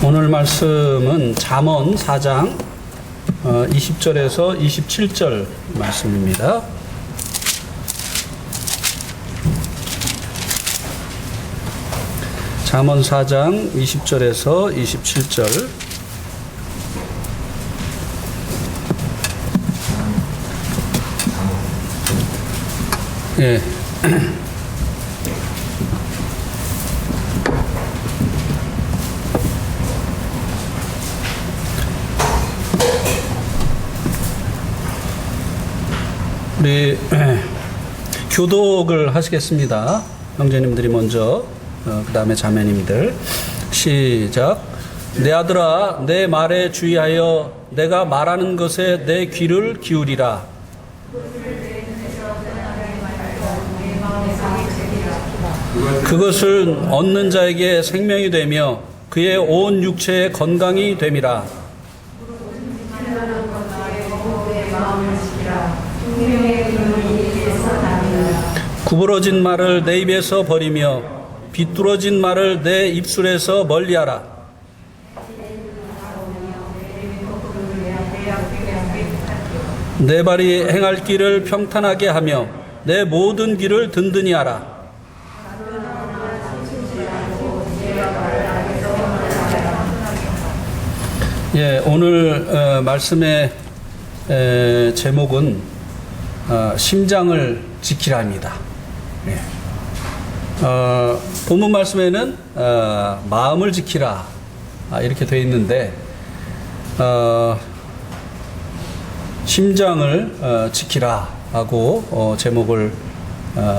오늘 말씀은 잠언 4장 20절에서 27절 말씀입니다. 잠언 4장 20절에서 27절. 예. 우리 교독을 하시겠습니다. 형제님들이 먼저, 그 다음에 자매님들. 시작. 내 아들아, 내 말에 주의하여 내가 말하는 것에 내 귀를 기울이라. 그것을 얻는 자에게 생명이 되며 그의 온 육체의 건강이 됨이라. 구부러진 말을 내 입에서 버리며 비뚤어진 말을 내 입술에서 멀리하라. 내 발이 행할 길을 평탄하게 하며 내 모든 길을 든든히 하라. 예, 오늘 말씀의 제목은 심장을 지키라입니다. 예. 본문 말씀에는 마음을 지키라 이렇게 되어 있는데 심장을 지키라 하고 제목을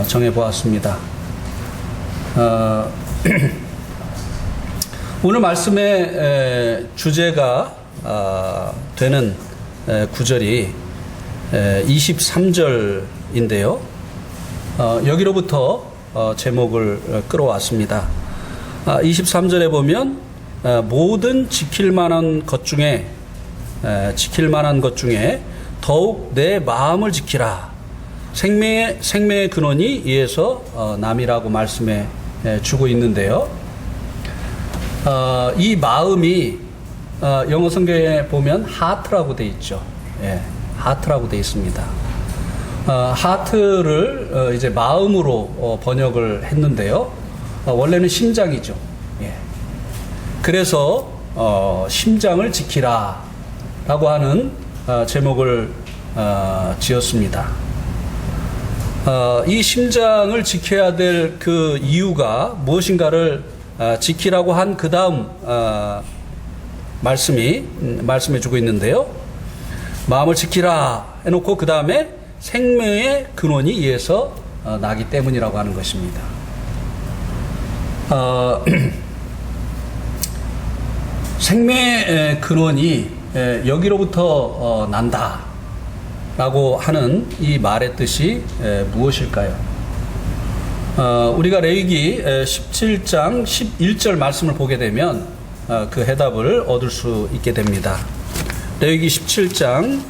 정해 보았습니다. 오늘 말씀의 주제가 되는 구절이 23절인데요. 여기로부터 제목을 끌어왔습니다. 23절에 보면 모든 지킬 만한 것 중에 더욱 내 마음을 지키라. 생명의 근원이 이에서 남이라고 말씀해 주고 있는데요. 이 마음이 영어 성경에 보면 하트라고 되어 있죠. 예, 하트라고 되어 있습니다. 하트를 이제 마음으로 번역을 했는데요. 원래는 심장이죠. 예. 그래서 심장을 지키라 라고 하는 제목을 지었습니다. 이 심장을 지켜야 될 그 이유가 무엇인가를 지키라고 한 그 다음 말씀해 주고 있는데요. 마음을 지키라 해놓고 그 다음에 생명의 근원이 이에서 나기 때문이라고 하는 것입니다. 생명의 근원이 여기로부터 난다 라고 하는 이 말의 뜻이 무엇일까요? 우리가 레위기 17장 11절 말씀을 보게 되면 그 해답을 얻을 수 있게 됩니다. 레위기 17장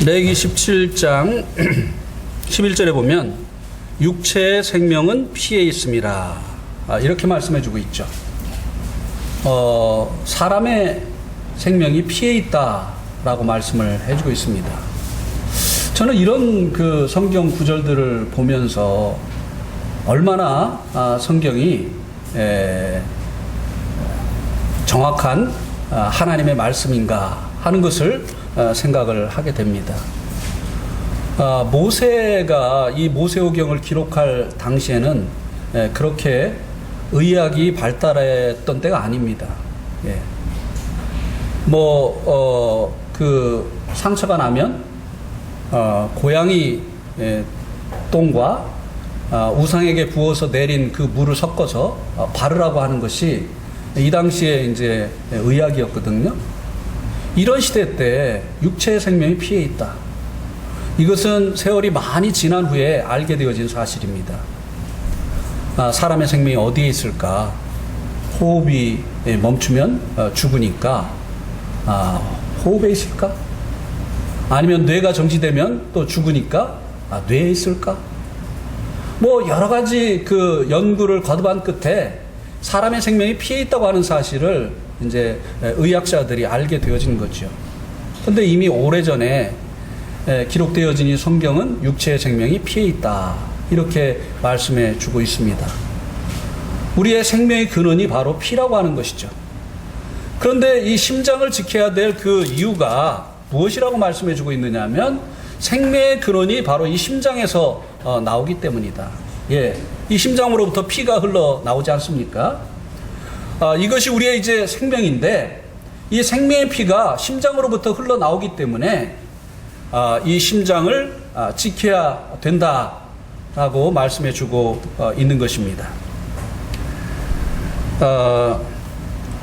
레위기 17장 11절에 보면 육체의 생명은 피에 있음이라 이렇게 말씀해 주고 있죠. 사람의 생명이 피에 있다라고 말씀을 해주고 있습니다. 저는 이런 그 성경 구절들을 보면서 얼마나 성경이 정확한 하나님의 말씀인가 하는 것을 생각을 하게 됩니다. 모세가 이 모세오경을 기록할 당시에는 그렇게 의학이 발달했던 때가 아닙니다. 예. 그 상처가 나면 고양이 똥과 우상에게 부어서 내린 그 물을 섞어서 바르라고 하는 것이 이 당시에 이제 의학이었거든요. 이런 시대 때 육체의 생명이 피해 있다. 이것은 세월이 많이 지난 후에 알게 되어진 사실입니다. 사람의 생명이 어디에 있을까? 호흡이 멈추면 죽으니까 호흡에 있을까? 아니면 뇌가 정지되면 또 죽으니까 뇌에 있을까? 뭐 여러 가지 그 연구를 거듭한 끝에 사람의 생명이 피해 있다고 하는 사실을 이제 의학자들이 알게 되어진 거죠. 근데 이미 오래전에 기록되어진 이 성경은 육체의 생명이 피해 있다, 이렇게 말씀해 주고 있습니다. 우리의 생명의 근원이 바로 피라고 하는 것이죠. 그런데 이 심장을 지켜야 될 그 이유가 무엇이라고 말씀해 주고 있느냐 하면 생명의 근원이 바로 이 심장에서 나오기 때문이다. 예, 이 심장으로부터 피가 흘러 나오지 않습니까? 이것이 우리의 이제 생명인데, 이 생명의 피가 심장으로부터 흘러 나오기 때문에 이 심장을 지켜야 된다라고 말씀해 주고 있는 것입니다.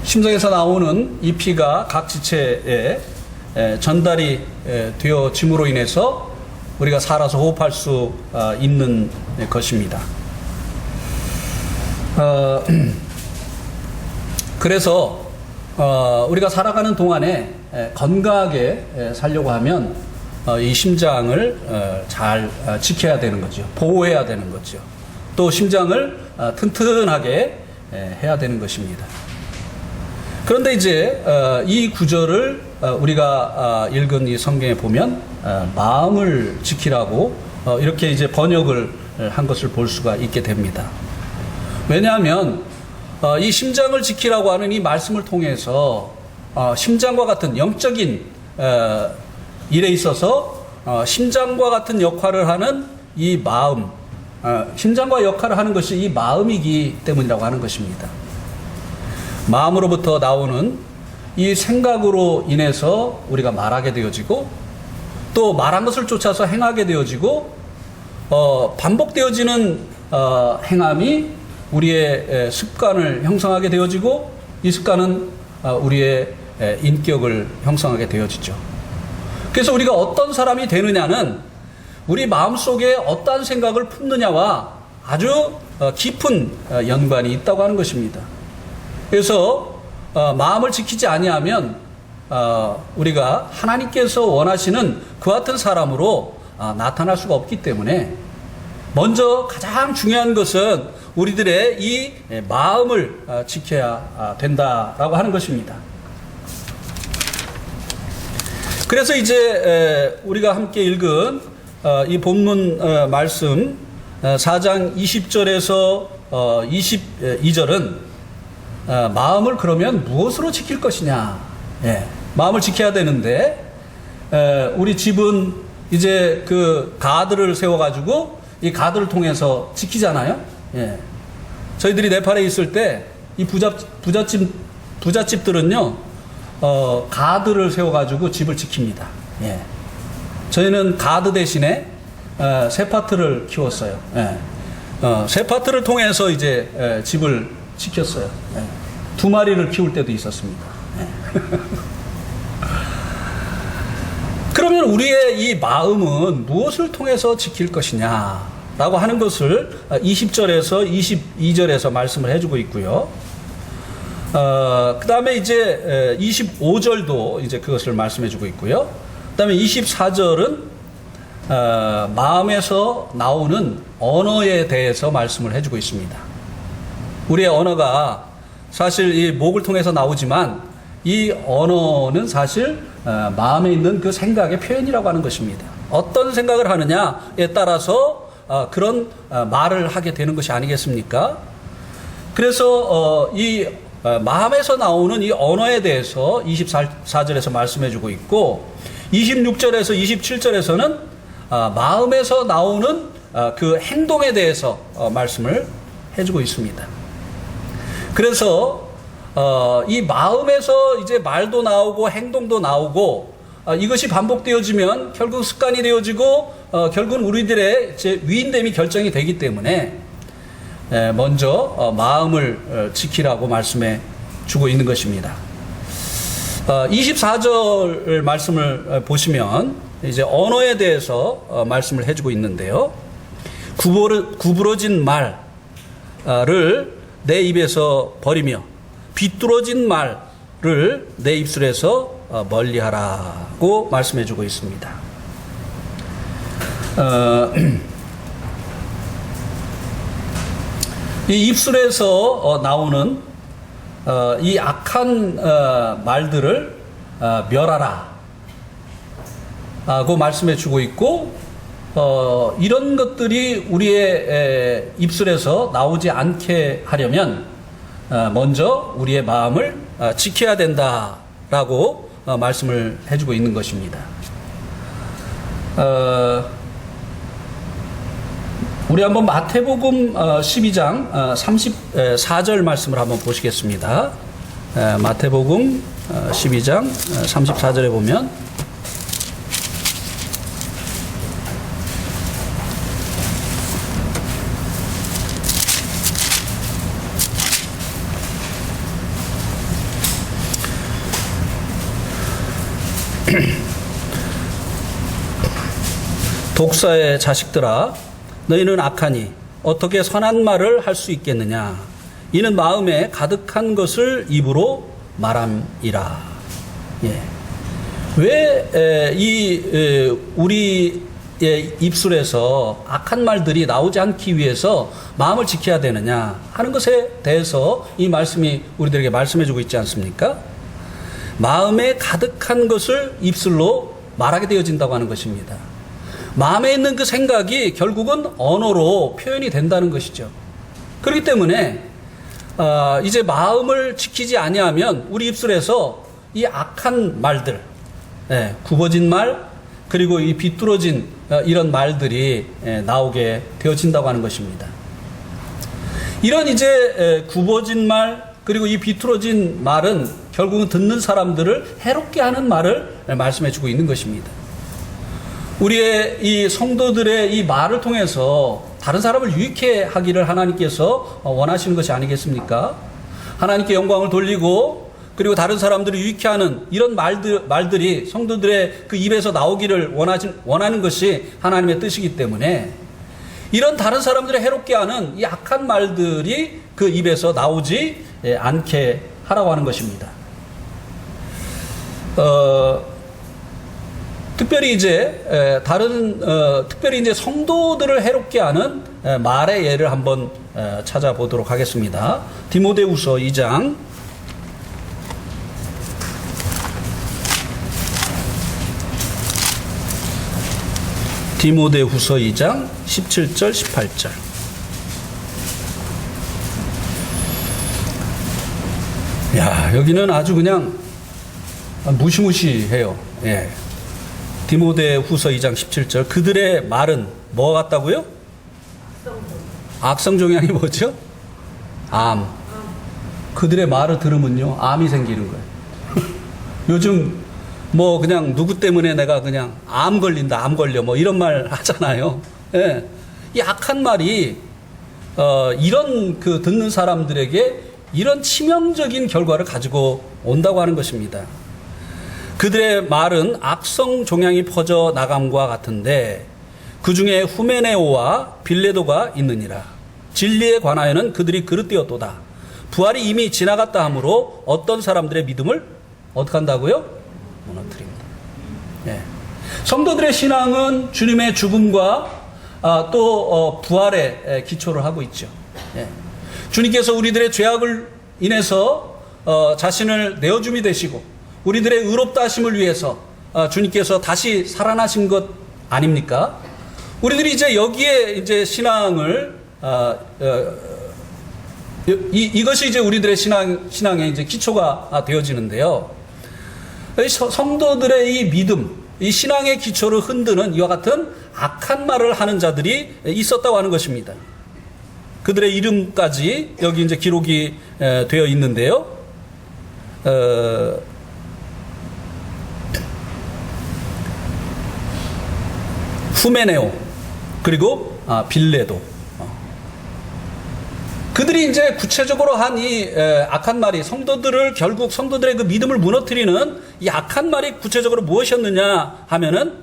심장에서 나오는 이 피가 각 지체에 전달이 되어짐으로 인해서 우리가 살아서 호흡할 수 있는 것입니다. 그래서 우리가 살아가는 동안에 건강하게 살려고 하면 이 심장을 잘 지켜야 되는 거죠. 보호해야 되는 거죠. 또 심장을 튼튼하게 해야 되는 것입니다. 그런데 이제 이 구절을 우리가 읽은 이 성경에 보면 마음을 지키라고 이렇게 이제 번역을 한 것을 볼 수가 있게 됩니다. 왜냐하면 이 심장을 지키라고 하는 이 말씀을 통해서 심장과 같은 영적인 일에 있어서 심장과 같은 역할을 하는 이 마음, 심장과 역할을 하는 것이 이 마음이기 때문이라고 하는 것입니다. 마음으로부터 나오는 이 생각으로 인해서 우리가 말하게 되어지고, 또 말한 것을 쫓아서 행하게 되어지고, 반복되어지는 행함이 우리의 습관을 형성하게 되어지고, 이 습관은 우리의 인격을 형성하게 되어지죠. 그래서 우리가 어떤 사람이 되느냐는 우리 마음속에 어떠한 생각을 품느냐와 아주 깊은 연관이 있다고 하는 것입니다. 그래서 마음을 지키지 아니하면 우리가 하나님께서 원하시는 그 같은 사람으로 나타날 수가 없기 때문에 먼저 가장 중요한 것은 우리들의 이 마음을 지켜야 된다라고 하는 것입니다. 그래서 이제 우리가 함께 읽은 이 본문 말씀 4장 20절에서 22절은 마음을 그러면 무엇으로 지킬 것이냐. 예, 마음을 지켜야 되는데 우리 집은 이제 그 가드를 세워가지고 이 가드를 통해서 지키잖아요. 예, 저희들이 네팔에 있을 때 이 부잣집들은요 가드를 세워가지고 집을 지킵니다. 예, 저희는 가드 대신에 세파트를 키웠어요. 예, 세파트를 통해서 이제 집을 지켰어요. 예, 2마리를 키울 때도 있었습니다. 예. 그러면 우리의 이 마음은 무엇을 통해서 지킬 것이냐라고 하는 것을 20절에서 22절에서 말씀을 해주고 있고요. 그 다음에 이제 25절도 이제 그것을 말씀해주고 있고요. 그 다음에 24절은 마음에서 나오는 언어에 대해서 말씀을 해주고 있습니다. 우리의 언어가 사실 이 목을 통해서 나오지만 이 언어는 사실 마음에 있는 그 생각의 표현이라고 하는 것입니다. 어떤 생각을 하느냐에 따라서 그런 말을 하게 되는 것이 아니겠습니까? 그래서 이 마음에서 나오는 이 언어에 대해서 24절에서 말씀해 주고 있고, 26절에서 27절에서는 마음에서 나오는 그 행동에 대해서 말씀을 해주고 있습니다. 그래서 이 마음에서 이제 말도 나오고 행동도 나오고 이것이 반복되어지면 결국 습관이 되어지고 결국은 우리들의 제 위인됨이 결정이 되기 때문에 먼저 마음을 지키라고 말씀해 주고 있는 것입니다. 24절 말씀을 보시면 이제 언어에 대해서 말씀을 해주고 있는데요. 구부러진 말을 내 입에서 버리며 비뚤어진 말을 내 입술에서 멀리하라고 말씀해주고 있습니다. 이 입술에서 나오는 이 악한 말들을 멸하라 고 말씀해주고 있고, 이런 것들이 우리의 입술에서 나오지 않게 하려면 먼저 우리의 마음을 지켜야 된다라고 말씀을 해주고 있는 것입니다. 우리 한번 마태복음 12장 34절 말씀을 한번 보시겠습니다. 마태복음 12장 34절에 보면 독사의 자식들아, 너희는 악하니 어떻게 선한 말을 할 수 있겠느냐? 이는 마음에 가득한 것을 입으로 말함이라. 예. 왜 우리의 입술에서 악한 말들이 나오지 않기 위해서 마음을 지켜야 되느냐 하는 것에 대해서 이 말씀이 우리들에게 말씀해주고 있지 않습니까? 마음에 가득한 것을 입술로 말하게 되어진다고 하는 것입니다. 마음에 있는 그 생각이 결국은 언어로 표현이 된다는 것이죠. 그렇기 때문에 이제 마음을 지키지 아니하면 우리 입술에서 이 악한 말들, 굽어진 말, 그리고 이 비뚤어진 이런 말들이 나오게 되어진다고 하는 것입니다. 이런 이제 굽어진 말, 그리고 이 비뚤어진 말은 결국은 듣는 사람들을 해롭게 하는 말을 말씀해 주고 있는 것입니다. 우리의 이 성도들의 이 말을 통해서 다른 사람을 유익해 하기를 하나님께서 원하시는 것이 아니겠습니까? 하나님께 영광을 돌리고, 그리고 다른 사람들을 유익해 하는 이런 말들이 성도들의 그 입에서 나오기를 원하는 것이 하나님의 뜻이기 때문에, 이런 다른 사람들을 해롭게 하는 이 악한 말들이 그 입에서 나오지 않게 하라고 하는 것입니다. 특별히 이제 특별히 이제 성도들을 해롭게 하는 말의 예를 한번 찾아보도록 하겠습니다. 디모데후서 2장 17절 18절. 야, 여기는 아주 그냥 무시무시해요. 예. 디모데후서 2장 17절. 그들의 말은 뭐 같다고요? 악성종양이 뭐죠? 암. 그들의 말을 들으면요, 암이 생기는 거예요. 요즘 뭐 그냥 누구 때문에 내가 그냥 암 걸린다, 암 걸려, 뭐 이런 말 하잖아요. 예. 이 악한 말이 이런 그 듣는 사람들에게 이런 치명적인 결과를 가지고 온다고 하는 것입니다. 그들의 말은 악성 종양이 퍼져 나감과 같은데 그 중에 후메네오와 빌레도가 있느니라. 진리에 관하여는 그들이 그릇되었도다. 부활이 이미 지나갔다 하므로 어떤 사람들의 믿음을 어떻게 한다고요? 무너뜨립니다. 예. 성도들의 신앙은 주님의 죽음과 또 부활에 기초를 하고 있죠. 예. 주님께서 우리들의 죄악을 인해서 자신을 내어줌이 되시고 우리들의 의롭다 하심을 위해서 주님께서 다시 살아나신 것 아닙니까? 우리들이 이제 여기에 이제 신앙을 이것이 이제 우리들의 신앙의 이제 기초가 되어지는데요. 성도들의 이 믿음, 이 신앙의 기초를 흔드는 이와 같은 악한 말을 하는 자들이 있었다고 하는 것입니다. 그들의 이름까지 여기 이제 기록이 되어 있는데요. 후메네오, 그리고 빌레도. 그들이 이제 구체적으로 한 이 악한 말이 결국 성도들의 그 믿음을 무너뜨리는 이 악한 말이 구체적으로 무엇이었느냐 하면은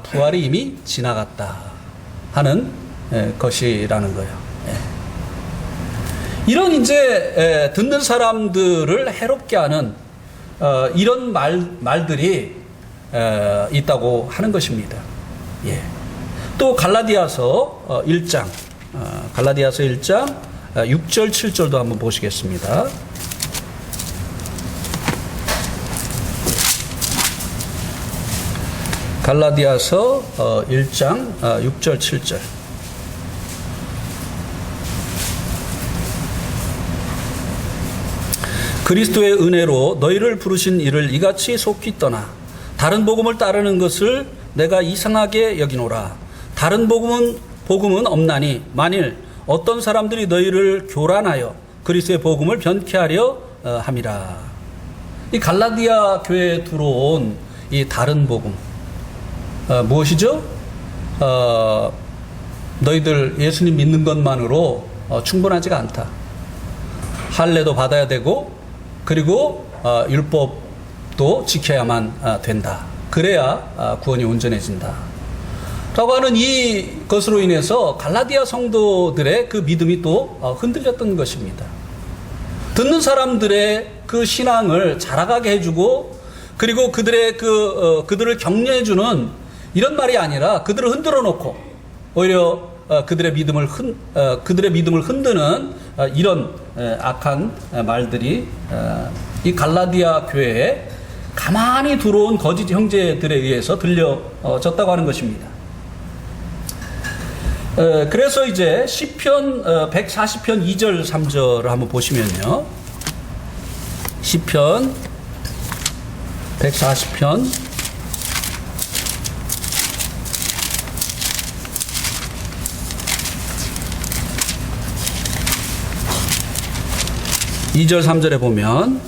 부활이 이미 지나갔다 하는 것이라는 거예요. 이런 이제 듣는 사람들을 해롭게 하는 이런 말들이 있다고 하는 것입니다. 예. 또 갈라디아서 1장, 갈라디아서 1장 6절 7절도 한번 보시겠습니다. 갈라디아서 1장 6절 7절. 그리스도의 은혜로 너희를 부르신 이를 이같이 속히 떠나 다른 복음을 따르는 것을 내가 이상하게 여기노라. 다른 복음은 없나니 만일 어떤 사람들이 너희를 교란하여 그리스도의 복음을 변케 하려 함이라. 이 갈라디아 교회에 들어온 이 다른 복음 무엇이죠? 너희들 예수님 믿는 것만으로 충분하지가 않다. 할례도 받아야 되고 그리고 율법도 지켜야만 된다. 그래야 구원이 온전해진다. 라고 하는 이것으로 인해서 갈라디아 성도들의 그 믿음이 또 흔들렸던 것입니다. 듣는 사람들의 그 신앙을 자라가게 해주고 그리고 그들을 격려해주는 이런 말이 아니라 그들을 흔들어 놓고 오히려 그들의 믿음을 흔드는 이런 악한 말들이 이 갈라디아 교회에 가만히 들어온 거짓 형제들에 의해서 들려졌다고 하는 것입니다. 그래서 이제 시편 140편 2절 3절을 한번 보시면요. 시편 140편 2절 3절에 보면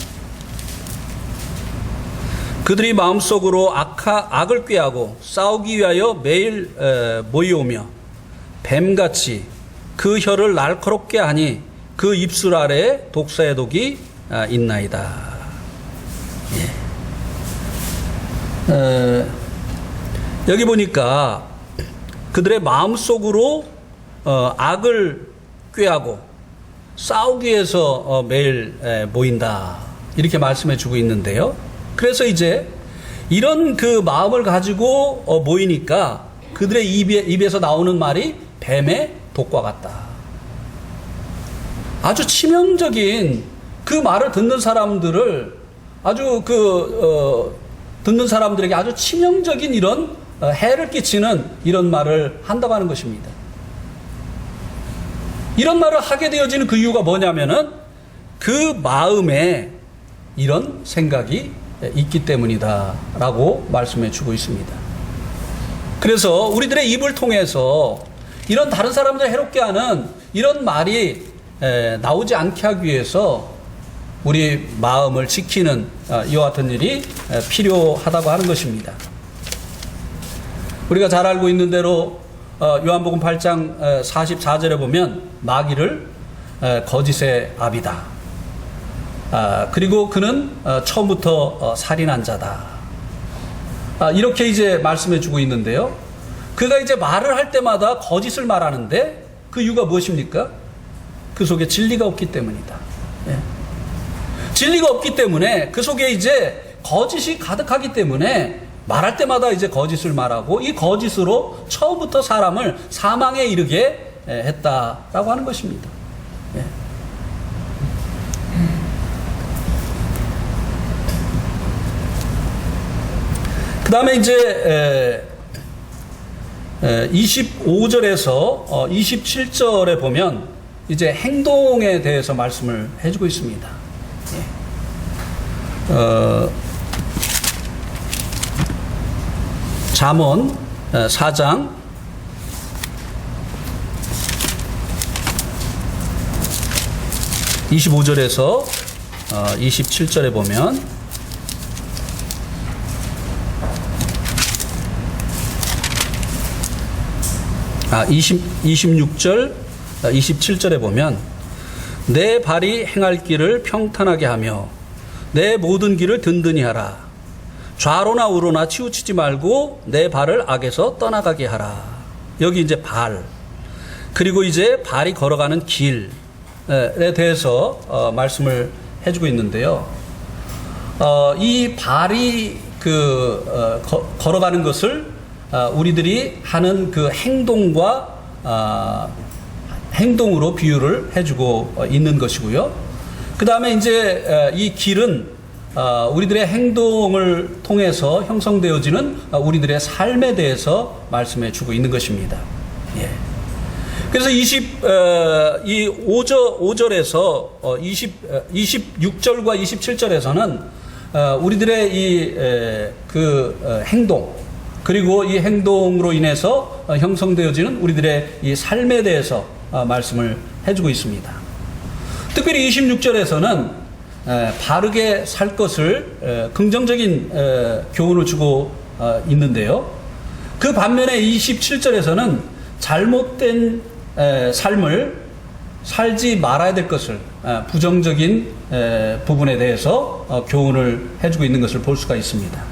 그들이 마음속으로 악을 꾀하고 싸우기 위하여 매일 모이오며 뱀같이 그 혀를 날카롭게 하니 그 입술 아래에 독사의 독이 있나이다. 예. 여기 보니까 그들의 마음속으로 악을 꾀하고 싸우기 위해서 매일 모인다. 이렇게 말씀해 주고 있는데요. 그래서 이제 이런 그 마음을 가지고 모이니까 그들의 입에서 나오는 말이 뱀의 독과 같다. 아주 치명적인 그 말을 듣는 사람들을 듣는 사람들에게 아주 치명적인 이런 해를 끼치는 이런 말을 한다고 하는 것입니다. 이런 말을 하게 되어지는 그 이유가 뭐냐면은 그 마음에 이런 생각이 있기 때문이다 라고 말씀해 주고 있습니다. 그래서 우리들의 입을 통해서 이런 다른 사람들 해롭게 하는 이런 말이 나오지 않게 하기 위해서 우리 마음을 지키는 이와 같은 일이 필요하다고 하는 것입니다. 우리가 잘 알고 있는 대로 요한복음 8장 44절에 보면 마귀를 거짓의 아비다. 그리고 그는 처음부터 살인한 자다. 이렇게 이제 말씀해 주고 있는데요. 그가 이제 말을 할 때마다 거짓을 말하는데 그 이유가 무엇입니까? 그 속에 진리가 없기 때문이다. 예. 진리가 없기 때문에 그 속에 이제 거짓이 가득하기 때문에 말할 때마다 이제 거짓을 말하고 이 거짓으로 처음부터 사람을 사망에 이르게 했다라고 하는 것입니다. 예. 그 다음에 이제 25절에서 27절에 보면 이제 행동에 대해서 말씀을 해주고 있습니다. 잠언 4장 25절에서 27절에 보면 26절 27절에 보면 내 발이 행할 길을 평탄하게 하며 내 모든 길을 든든히 하라. 좌로나 우로나 치우치지 말고 내 발을 악에서 떠나가게 하라. 여기 이제 발 그리고 이제 발이 걸어가는 길에 대해서 말씀을 해주고 있는데요. 이 발이 걸어가는 것을 우리들이 하는 그 행동으로 비유를 해주고 있는 것이고요. 그 다음에 이제 이 길은 우리들의 행동을 통해서 형성되어지는 우리들의 삶에 대해서 말씀해 주고 있는 것입니다. 예. 그래서 5절에서 26절과 27절에서는 우리들의 행동, 그리고 이 행동으로 인해서 형성되어지는 우리들의 이 삶에 대해서 말씀을 해주고 있습니다. 특별히 26절에서는 바르게 살 것을 긍정적인 교훈을 주고 있는데요. 그 반면에 27절에서는 잘못된 삶을 살지 말아야 될 것을 부정적인 부분에 대해서 교훈을 해주고 있는 것을 볼 수가 있습니다.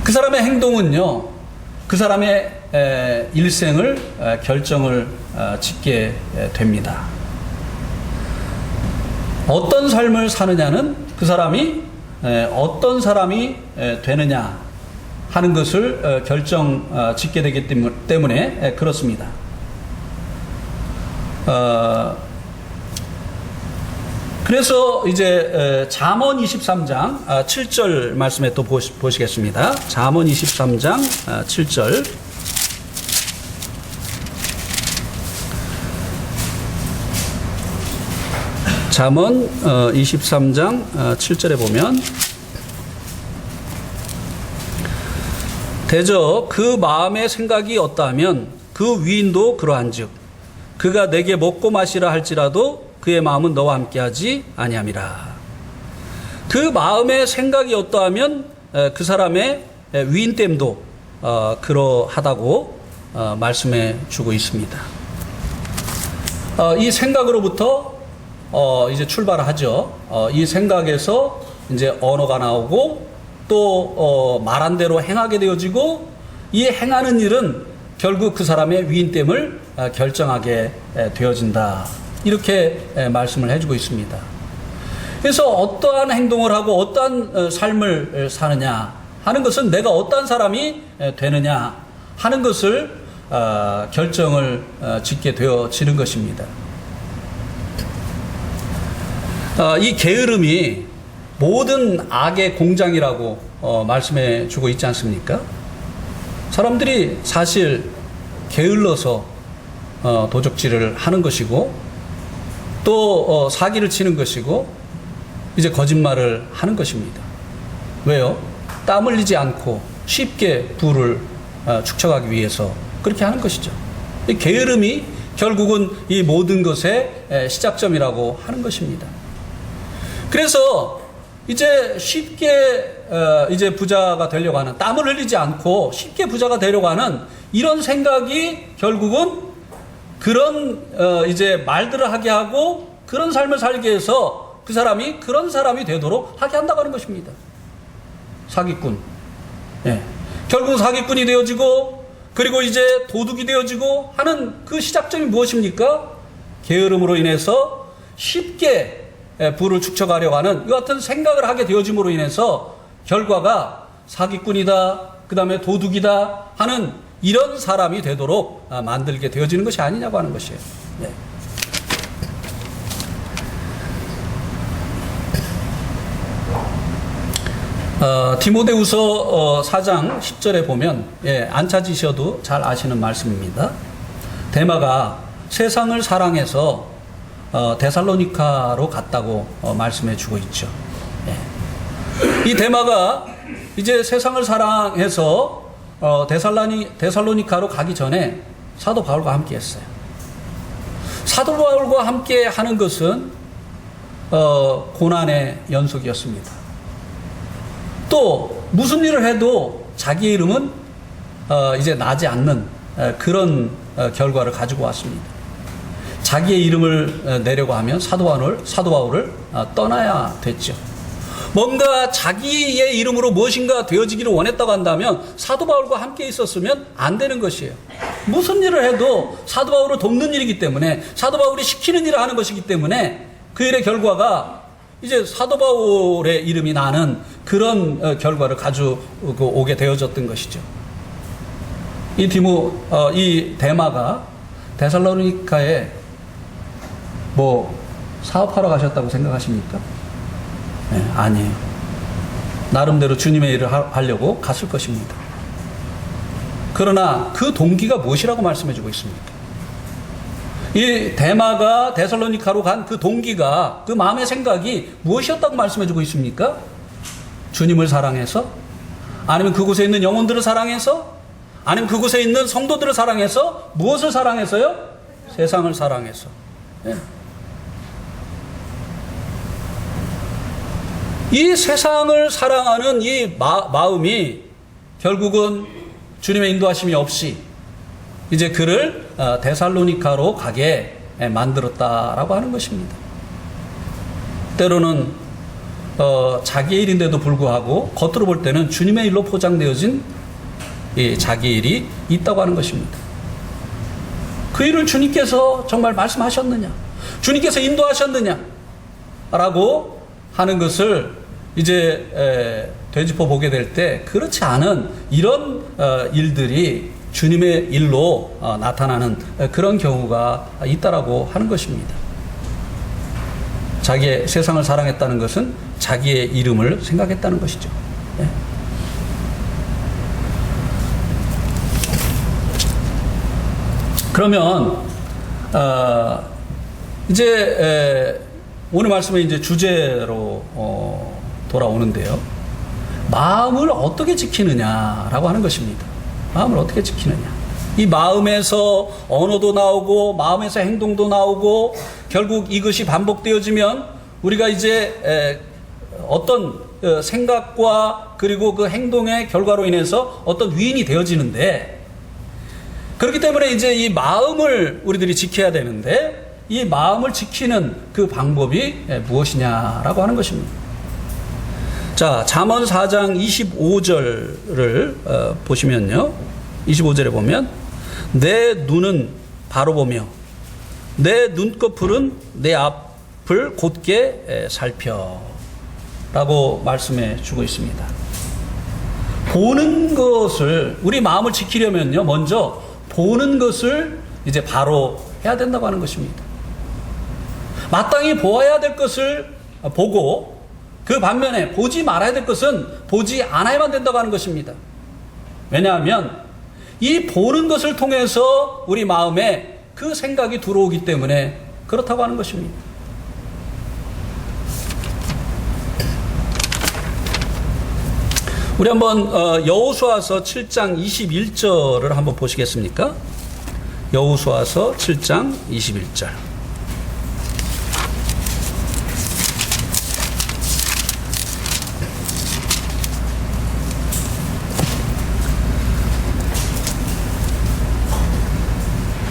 그 사람의 행동은요, 그 사람의 일생을 결정을 짓게 됩니다. 어떤 삶을 사느냐는 그 사람이 어떤 사람이 되느냐 하는 것을 결정 짓게 되기 때문에 그렇습니다. 그래서 이제 잠언 23장 7절 말씀에 또 보시겠습니다. 잠언 23장 7절. 잠언 23장 7절에 보면 대저 그 마음의 생각이 어떠하면 그 위인도 그러한즉 그가 내게 먹고 마시라 할지라도 그의 마음은 너와 함께하지 아니함이라. 그 마음의 생각이 어떠하면 그 사람의 위인됨도 그러하다고 말씀해 주고 있습니다. 이 생각으로부터 이제 출발을 하죠. 이 생각에서 이제 언어가 나오고 또 말한 대로 행하게 되어지고 이 행하는 일은 결국 그 사람의 위인됨을 결정하게 되어진다. 이렇게 말씀을 해주고 있습니다. 그래서 어떠한 행동을 하고 어떠한 삶을 사느냐 하는 것은 내가 어떠한 사람이 되느냐 하는 것을 결정을 짓게 되어지는 것입니다. 이 게으름이 모든 악의 공장이라고 말씀해 주고 있지 않습니까? 사람들이 사실 게을러서 도적질을 하는 것이고 또 사기를 치는 것이고 이제 거짓말을 하는 것입니다. 왜요? 땀 흘리지 않고 쉽게 부를 축적하기 위해서 그렇게 하는 것이죠. 이 게으름이 결국은 이 모든 것의 시작점이라고 하는 것입니다. 그래서 이제 쉽게 이제 부자가 되려고 하는, 땀을 흘리지 않고 쉽게 부자가 되려고 하는 이런 생각이 결국은 그런 이제 말들을 하게 하고 그런 삶을 살게 해서 그 사람이 그런 사람이 되도록 하게 한다고 하는 것입니다. 사기꾼. 예. 결국 사기꾼이 되어지고 그리고 이제 도둑이 되어지고 하는 그 시작점이 무엇입니까? 게으름으로 인해서 쉽게 부를 축적하려고 하는 이 같은 생각을 하게 되어짐으로 인해서 결과가 사기꾼이다, 그 다음에 도둑이다 하는 이런 사람이 되도록 만들게 되어지는 것이 아니냐고 하는 것이에요. 네. 디모데후서 4장 10절에 보면 안 찾으셔도 잘 아시는 말씀입니다. 데마가 세상을 사랑해서 데살로니카로 갔다고 말씀해 주고 있죠. 이 데마가 이제 세상을 사랑해서 데살로니카로 가기 전에 사도 바울과 함께 했어요. 사도 바울과 함께 하는 것은 고난의 연속이었습니다. 또 무슨 일을 해도 자기의 이름은 이제 나지 않는 그런 결과를 가지고 왔습니다. 자기의 이름을 내려고 하면 사도 바울을 떠나야 됐죠. 뭔가 자기의 이름으로 무엇인가 되어지기를 원했다고 한다면 사도 바울과 함께 있었으면 안 되는 것이에요. 무슨 일을 해도 사도 바울을 돕는 일이기 때문에, 사도 바울이 시키는 일을 하는 것이기 때문에 그 일의 결과가 이제 사도 바울의 이름이 나는 그런 결과를 가져오게 되어졌던 것이죠. 이 데마가 데살로니가에 뭐 사업하러 가셨다고 생각하십니까? 네, 아니에요. 나름대로 주님의 일을 하려고 갔을 것입니다. 그러나 그 동기가 무엇이라고 말씀해주고 있습니까? 이 데마가 데살로니가로 간 그 동기가, 그 마음의 생각이 무엇이었다고 말씀해주고 있습니까? 주님을 사랑해서? 아니면 그곳에 있는 영혼들을 사랑해서? 아니면 그곳에 있는 성도들을 사랑해서? 무엇을 사랑해서요? 세상을 사랑해서. 네. 이 세상을 사랑하는 이 마음이 결국은 주님의 인도하심이 없이 이제 그를 데살로니가로 가게 만들었다라고 하는 것입니다. 때로는 자기의 일인데도 불구하고 겉으로 볼 때는 주님의 일로 포장되어진 이 자기 일이 있다고 하는 것입니다. 그 일을 주님께서 정말 말씀하셨느냐, 주님께서 인도하셨느냐 라고 하는 것을 이제 되짚어 보게 될 때 그렇지 않은 이런 일들이 주님의 일로 나타나는 그런 경우가 있다라고 하는 것입니다. 자기의 세상을 사랑했다는 것은 자기의 이름을 생각했다는 것이죠. 네. 그러면 이제 오늘 말씀의 이제 주제로 돌아오는데요. 마음을 어떻게 지키느냐라고 하는 것입니다. 마음을 어떻게 지키느냐. 이 마음에서 언어도 나오고 마음에서 행동도 나오고 결국 이것이 반복되어지면 우리가 이제 어떤 생각과 그리고 그 행동의 결과로 인해서 어떤 위인이 되어지는데, 그렇기 때문에 이제 이 마음을 우리들이 지켜야 되는데 이 마음을 지키는 그 방법이 무엇이냐라고 하는 것입니다. 자, 잠언 4장 25절을 보시면요. 25절에 보면 내 눈은 바로 보며 내 눈꺼풀은 내 앞을 곧게 살펴 라고 말씀해 주고 있습니다. 보는 것을, 우리 마음을 지키려면요, 먼저 보는 것을 이제 바로 해야 된다고 하는 것입니다. 마땅히 보아야 될 것을 보고 그 반면에 보지 말아야 될 것은 보지 않아야만 된다고 하는 것입니다. 왜냐하면 이 보는 것을 통해서 우리 마음에 그 생각이 들어오기 때문에 그렇다고 하는 것입니다. 우리 한번 여호수아서 7장 21절을 한번 보시겠습니까? 여호수아서 7장 21절.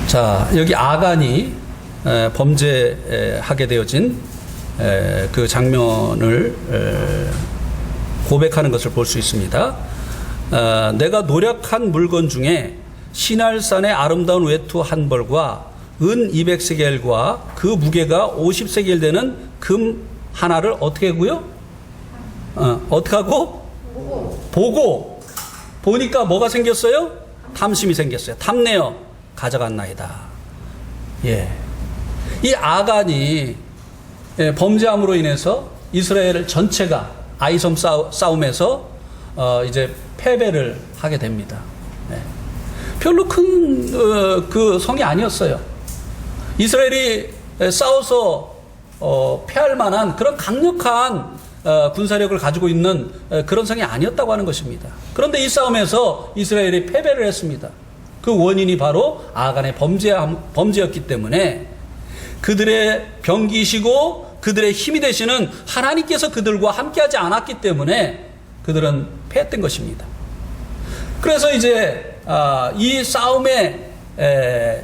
자, 여기 아간이 범죄하게 되어진 그 장면을 고백하는 것을 볼 수 있습니다. 내가 노력한 물건 중에 시날산의 아름다운 외투 한 벌과 은 200세겔과 그 무게가 50세겔 되는 금 하나를 어떻게 하고요? 어떻게 하고? 보고. 보니까 뭐가 생겼어요? 탐심이 생겼어요. 탐내어 가져갔나이다. 예. 이 아간이 범죄함으로 인해서 이스라엘 전체가 아이섬 싸움에서 이제 패배를 하게 됩니다. 네. 별로 큰 그 성이 아니었어요. 이스라엘이 싸워서 패할 만한 그런 강력한 군사력을 가지고 있는 그런 성이 아니었다고 하는 것입니다. 그런데 이 싸움에서 이스라엘이 패배를 했습니다. 그 원인이 바로 아간의 범죄였기 때문에 그들의 병기시고 그들의 힘이 되시는 하나님께서 그들과 함께하지 않았기 때문에 그들은 패했던 것입니다. 그래서 이제 이 싸움의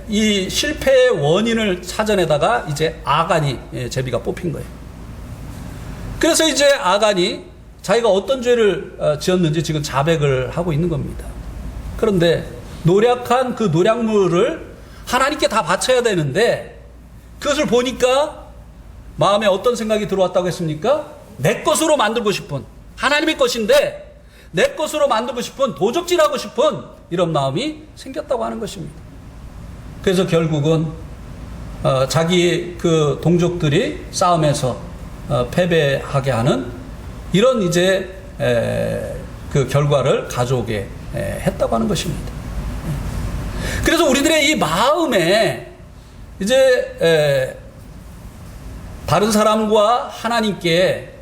이 실패의 원인을 찾아내다가 이제 아간이 제비가 뽑힌 거예요. 그래서 이제 아간이 자기가 어떤 죄를 지었는지 지금 자백을 하고 있는 겁니다. 그런데 노력한 그 노력물을 하나님께 다 바쳐야 되는데 그것을 보니까 마음에 어떤 생각이 들어왔다고 했습니까? 내 것으로 만들고 싶은, 하나님의 것인데 내 것으로 만들고 싶은, 도적질하고 싶은 이런 마음이 생겼다고 하는 것입니다. 그래서 결국은 자기 그 동족들이 싸움에서 패배하게 하는 이런 이제 그 결과를 가져오게 했다고 하는 것입니다. 그래서 우리들의 이 마음에 이제 다른 사람과 하나님께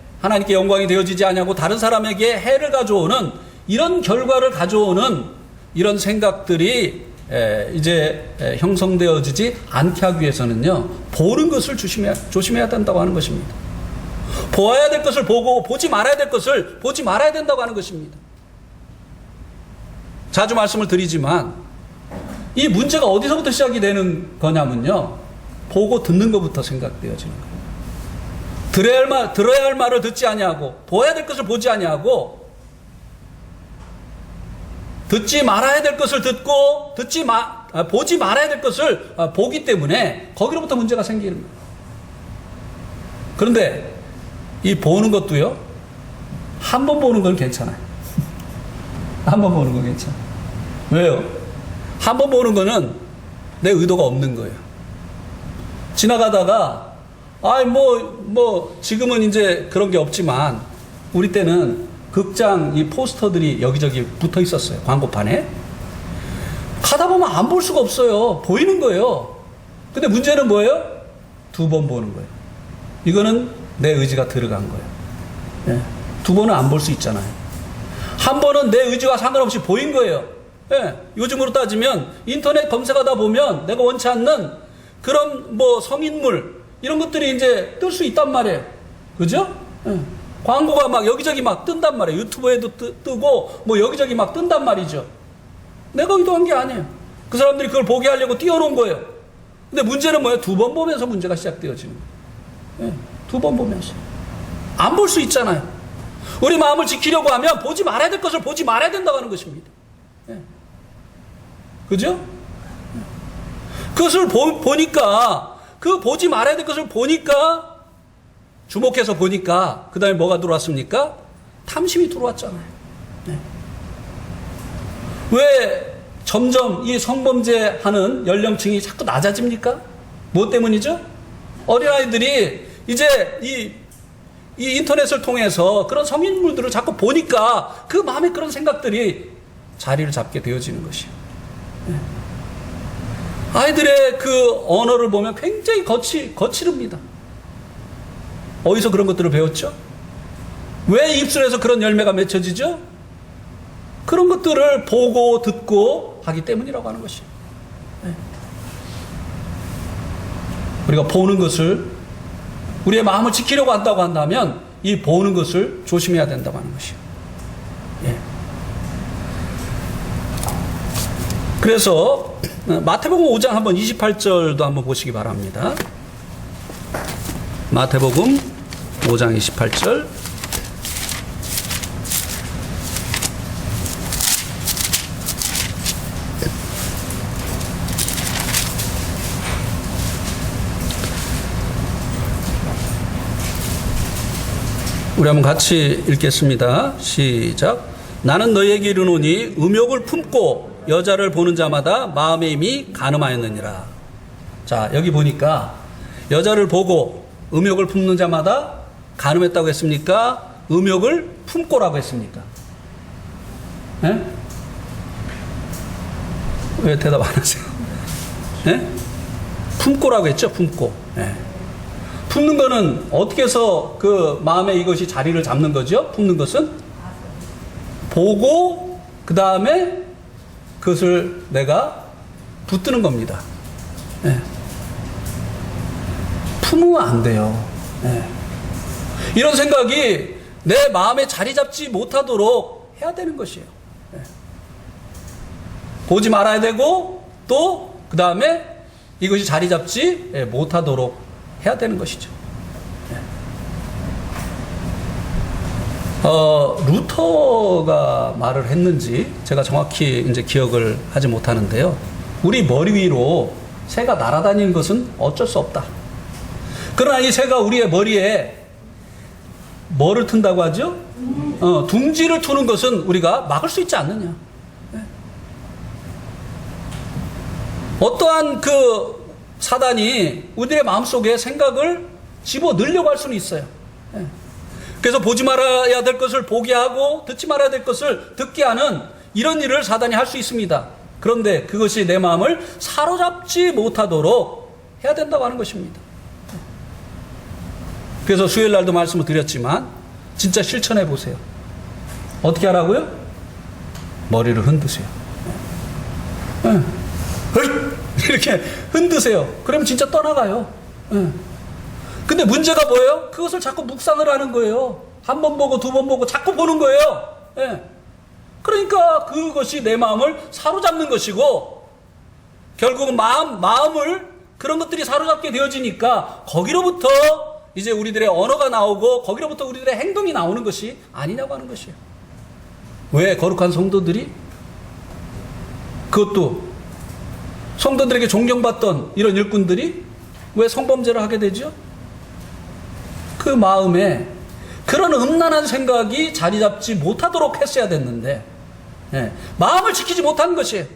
영광이 되어지지 않냐고 다른 사람에게 해를 가져오는 이런 결과를 가져오는 이런 생각들이 이제 형성되어지지 않게 하기 위해서는요, 보는 것을 조심해야 된다고 하는 것입니다. 보아야 될 것을 보고 보지 말아야 될 것을 보지 말아야 된다고 하는 것입니다. 자주 말씀을 드리지만 이 문제가 어디서부터 시작이 되는 거냐면요, 보고 듣는 것부터 생각되어지는 거예요. 들어야 할 말을 듣지 아니하고 보아야 될 것을 보지 아니하고 듣지 말아야 될 것을 듣고 보지 말아야 될 것을 보기 때문에 거기로부터 문제가 생기는 거예요. 그런데 이 보는 것도요, 한 번 보는 건 괜찮아요. 한 번 보는 건 괜찮아요. 왜요? 한 번 보는 거는 내 의도가 없는 거예요. 지나가다가 지금은 이제 그런 게 없지만 우리 때는 극장 이 포스터들이 여기저기 붙어 있었어요. 광고판에. 가다 보면 안 볼 수가 없어요. 보이는 거예요. 근데 문제는 뭐예요? 2번 보는 거예요. 이거는 내 의지가 들어간 거예요. 예. 2번은 안 볼 수 있잖아요. 한 번은 내 의지와 상관없이 보인 거예요. 예. 요즘으로 따지면 인터넷 검색하다 보면 내가 원치 않는 그런 성인물 이런 것들이 이제 뜰 수 있단 말이에요. 그죠? 예. 광고가 막 여기저기 막 뜬단 말이에요. 유튜브에도 뜨고 여기저기 막 뜬단 말이죠. 내가 의도한 게 아니에요. 그 사람들이 그걸 보게 하려고 띄워놓은 거예요. 근데 문제는 뭐예요? 2번 보면서 문제가 시작되어지는 거예요. 예. 2번 보면서. 안 볼 수 있잖아요. 우리 마음을 지키려고 하면 보지 말아야 될 것을 보지 말아야 된다고 하는 것입니다. 예. 그죠? 그것을 보니까, 그 보지 말아야 될 것을 보니까, 주목해서 보니까, 그 다음에 뭐가 들어왔습니까? 탐심이 들어왔잖아요. 네. 왜 점점 이 성범죄 하는 연령층이 자꾸 낮아집니까? 뭐 때문이죠? 어린아이들이 이제 이 인터넷을 통해서 그런 성인물들을 자꾸 보니까 그 마음에 그런 생각들이 자리를 잡게 되어지는 것이에요. 네. 아이들의 그 언어를 보면 굉장히 거칠습니다. 어디서 그런 것들을 배웠죠? 왜 입술에서 그런 열매가 맺혀지죠? 그런 것들을 보고 듣고 하기 때문이라고 하는 것이에요. 네. 우리가 보는 것을, 우리의 마음을 지키려고 한다고 한다면 이 보는 것을 조심해야 된다고 하는 것이에요. 예. 그래서 마태복음 5장 한번 28절도 한번 보시기 바랍니다. 마태복음 5장 28절. 우리 한번 같이 읽겠습니다. 시작. 나는 너희에게 이르노니 음욕을 품고 여자를 보는 자마다 마음에 이미 간음하였느니라. 자, 여기 보니까 여자를 보고 음욕을 품는 자마다 간음했다고 했습니까? 음욕을 품고라고 했습니까? 네? 왜 대답 안 하세요? 네? 품고라고 했죠? 품고. 네. 품는 거는 어떻게 해서 그 마음에 이것이 자리를 잡는 거죠? 품는 것은 보고 그 다음에 그것을 내가 붙드는 겁니다. 네. 품으면 안 돼요. 네. 이런 생각이 내 마음에 자리 잡지 못하도록 해야 되는 것이에요. 네. 보지 말아야 되고 또 그 다음에 이것이 자리 잡지 못하도록 해야 되는 것이죠. 네. 루터가 말을 했는지 제가 정확히 이제 기억을 하지 못하는데요. 우리 머리 위로 새가 날아다니는 것은 어쩔 수 없다. 그러나 이 새가 우리의 머리에 뭐를 튼다고 하죠? 둥지를 트는 것은 우리가 막을 수 있지 않느냐. 어떠한 그 사단이 우리의 마음속에 생각을 집어 넣으려고 할 수는 있어요. 그래서 보지 말아야 될 것을 보게 하고 듣지 말아야 될 것을 듣게 하는 이런 일을 사단이 할 수 있습니다. 그런데 그것이 내 마음을 사로잡지 못하도록 해야 된다고 하는 것입니다. 그래서 수요일 날도 말씀을 드렸지만 진짜 실천해 보세요. 어떻게 하라고요? 머리를 흔드세요. 이렇게 흔드세요. 그러면 진짜 떠나가요. 근데 문제가 뭐예요? 그것을 자꾸 묵상을 하는 거예요. 한 번 보고 두 번 보고 자꾸 보는 거예요. 그러니까 그것이 내 마음을 사로잡는 것이고, 결국은 마음을 그런 것들이 사로잡게 되어지니까 거기로부터 이제 우리들의 언어가 나오고 거기로부터 우리들의 행동이 나오는 것이 아니냐고 하는 것이에요. 왜 거룩한 성도들이, 그것도 성도들에게 존경받던 이런 일꾼들이 왜 성범죄를 하게 되죠? 그 마음에 그런 음란한 생각이 자리 잡지 못하도록 했어야 됐는데, 마음을 지키지 못한 것이에요.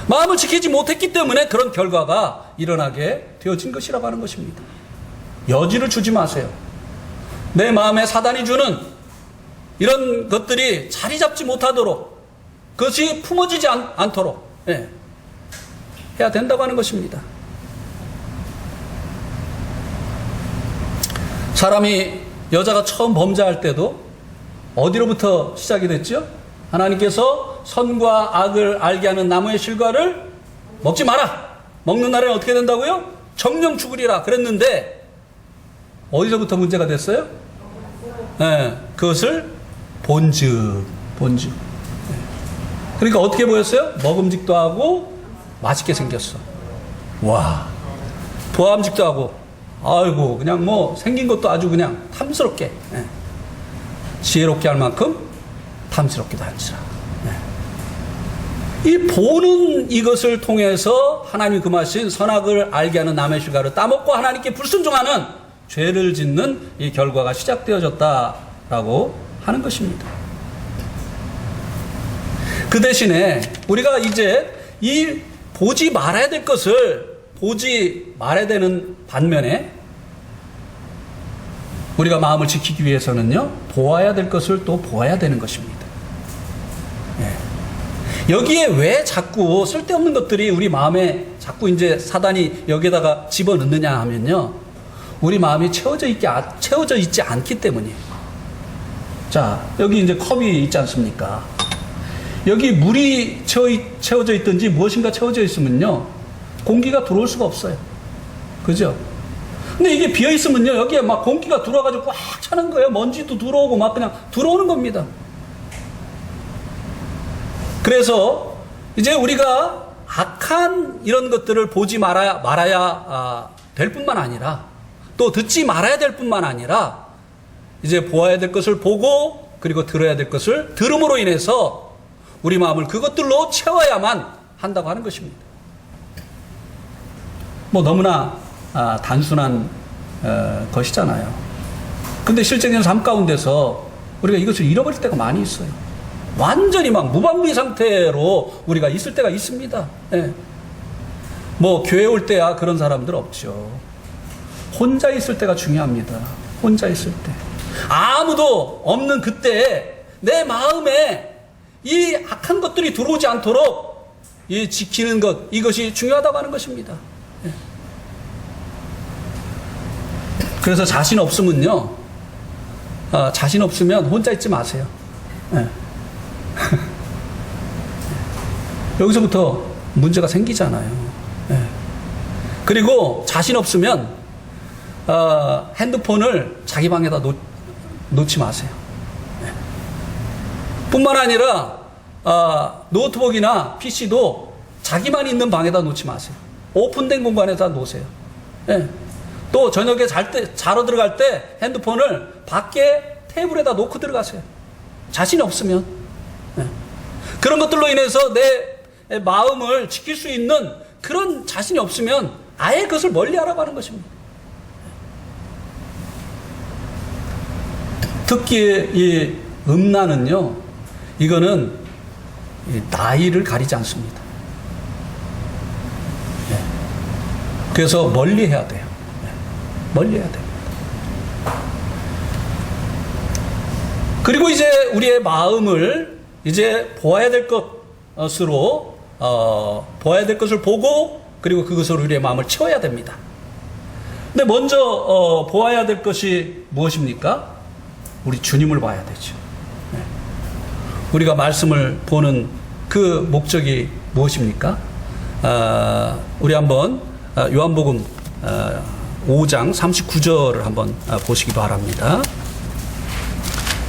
마음을 지키지 못했기 때문에 그런 결과가 일어나게 되어진 것이라고 하는 것입니다. 여지를 주지 마세요. 내 마음에 사단이 주는 이런 것들이 자리 잡지 못하도록, 그것이 품어지지 않도록 해야 된다고 하는 것입니다. 사람이, 여자가 처음 범죄할 때도 어디로부터 시작이 됐죠? 하나님께서 선과 악을 알게 하는 나무의 실과를 먹지 마라. 먹는 날에는 어떻게 된다고요? 정령 죽으리라 그랬는데 어디서부터 문제가 됐어요? 그것을 본즉. 그러니까 어떻게 보였어요? 먹음직도 하고 맛있게 생겼어. 와, 보암직도 하고, 아이고 그냥 뭐 생긴 것도 아주 그냥 탐스럽게, 지혜롭게 할 만큼 탐스럽기도 한지라. 이 보는 이것을 통해서 하나님이 금하신 선악을 알게 하는 남의 실과를 따먹고 하나님께 불순종하는 죄를 짓는 이 결과가 시작되어졌다라고 하는 것입니다. 그 대신에 우리가 이제 이 보지 말아야 될 것을 보지 말아야 되는 반면에 우리가 마음을 지키기 위해서는요, 보아야 될 것을 또 보아야 되는 것입니다. 여기에 왜 자꾸 쓸데없는 것들이 우리 마음에 자꾸 이제 사단이 여기에다가 집어넣느냐 하면요, 우리 마음이 채워져 있지 않기 때문이에요. 자, 여기 이제 컵이 있지 않습니까? 여기 물이 채워져 있든지 무엇인가 채워져 있으면요, 공기가 들어올 수가 없어요. 그죠? 근데 이게 비어 있으면요, 여기에 막 공기가 들어와가지고 꽉 차는 거예요. 먼지도 들어오고 막 그냥 들어오는 겁니다. 그래서 이제 우리가 악한 이런 것들을 보지 말아야 될 뿐만 아니라, 또 듣지 말아야 될 뿐만 아니라, 이제 보아야 될 것을 보고 그리고 들어야 될 것을 들음으로 인해서 우리 마음을 그것들로 채워야만 한다고 하는 것입니다. 뭐 너무나 단순한 것이잖아요. 근데 실제적인 삶 가운데서 우리가 이것을 잃어버릴 때가 많이 있어요. 완전히 막 무방비 상태로 우리가 있을 때가 있습니다. 뭐 교회 올 때야 그런 사람들 없죠. 혼자 있을 때가 중요합니다. 혼자 있을 때, 아무도 없는 그때 내 마음에 이 악한 것들이 들어오지 않도록 이 지키는 것, 이것이 중요하다고 하는 것입니다. 그래서 자신 없으면요, 자신 없으면 혼자 있지 마세요. 여기서부터 문제가 생기잖아요. 그리고 자신 없으면 핸드폰을 자기 방에다 놓지 마세요. 뿐만 아니라 노트북이나 PC도 자기만 있는 방에다 놓지 마세요. 오픈된 공간에다 놓으세요. 또 저녁에 자러 들어갈 때 핸드폰을 밖에 테이블에다 놓고 들어가세요. 자신이 없으면. 그런 것들로 인해서 내 마음을 지킬 수 있는 그런 자신이 없으면 아예 그것을 멀리 하라고 하는 것입니다. 특히 이 음란은요, 이거는 나이를 가리지 않습니다. 그래서 멀리 해야 돼요. 멀리 해야 됩니다. 그리고 이제 우리의 마음을 이제 보아야 될 것으로 보아야 될 것을 보고, 그리고 그것으로 우리의 마음을 채워야 됩니다. 근데 먼저 보아야 될 것이 무엇입니까? 우리 주님을 봐야 되죠. 우리가 말씀을 보는 그 목적이 무엇입니까? 우리 한번 요한복음 5장 39절을 한번 보시기 바랍니다.